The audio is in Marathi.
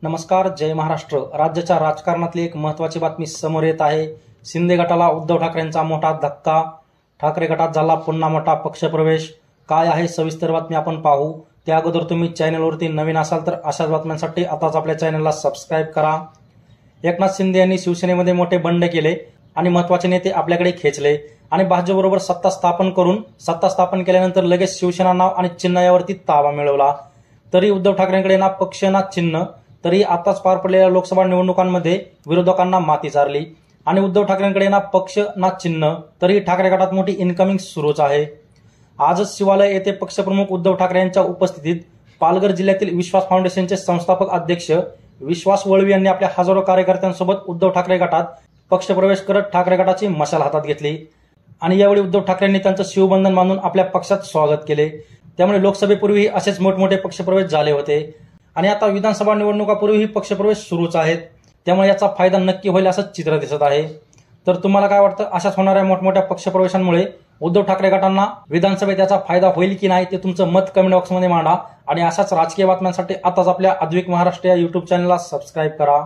नमस्कार, जय महाराष्ट्र। राज्याच्या राजकारणातली एक महत्त्वाची बातमी समोर येत आहे। शिंदे गटाला उद्धव ठाकरेंचा मोठा धक्का। ठाकरे गटात झाला पुन्हा मोठा पक्षप्रवेश। काय आहे सविस्तर बातमी आपण पाहू। त्या अगोदर तुम्ही चॅनलवरती नवीन असाल तर अशाच बातम्यांसाठी आताच आपल्या चॅनलला सबस्क्राइब करा। एकनाथ शिंदे यांनी शिवसेनेमध्ये मोठे बंड केले आणि महत्त्वाचे नेते आपल्याकडे खेचले आणि भाजपबरोबर सत्ता स्थापन केल्यानंतर लगेच शिवसेना नाव आणि चिन्ह यावरती ताबा मिळवला। तरी उद्धव ठाकरेंकडे ना पक्ष ना चिन्ह। तरी आताच पार पडलेल्या लोकसभा निवडणुकांमध्ये विरोधकांना माती चारली आणि उद्धव ठाकरेंकडे ना पक्ष ना चिन्ह। तरी ठाकरे गटात मोठी इन्कमिंग सुरूच आहे। आजच शिवालय येथे पक्षप्रमुख उद्धव ठाकरे यांच्या उपस्थितीत पालघर जिल्ह्यातील विश्वास फाउंडेशनचे संस्थापक अध्यक्ष विश्वास वळवी यांनी आपल्या हजारो कार्यकर्त्यांसोबत उद्धव ठाकरे गटात पक्षप्रवेश करत ठाकरे गटाची मशाल हातात घेतली आणि यावेळी उद्धव ठाकरेंनी त्यांचं शिवबंधन बांधून आपल्या पक्षात स्वागत केले। त्यामुळे लोकसभेपूर्वी असेच मोठमोठे पक्षप्रवेश झाले होते आणि आता विधानसभा निवडणुकापूर्वीही पक्षप्रवेश सुरूच आहेत। त्यामुळे याचा फायदा नक्की होईल असं चित्र दिसत आहे। तर तुम्हाला काय वाटतं, अशाच होणाऱ्या मोठमोठ्या पक्षप्रवेशांमुळे उद्धव ठाकरे गटांना विधानसभेत याचा फायदा होईल की नाही ते तुमचं मत कमेंट बॉक्समध्ये मांडा आणि अशाच राजकीय बातम्यांसाठी आताच आपल्या अद्विक महाराष्ट्र या YouTube चॅनलला सबस्क्राइब करा।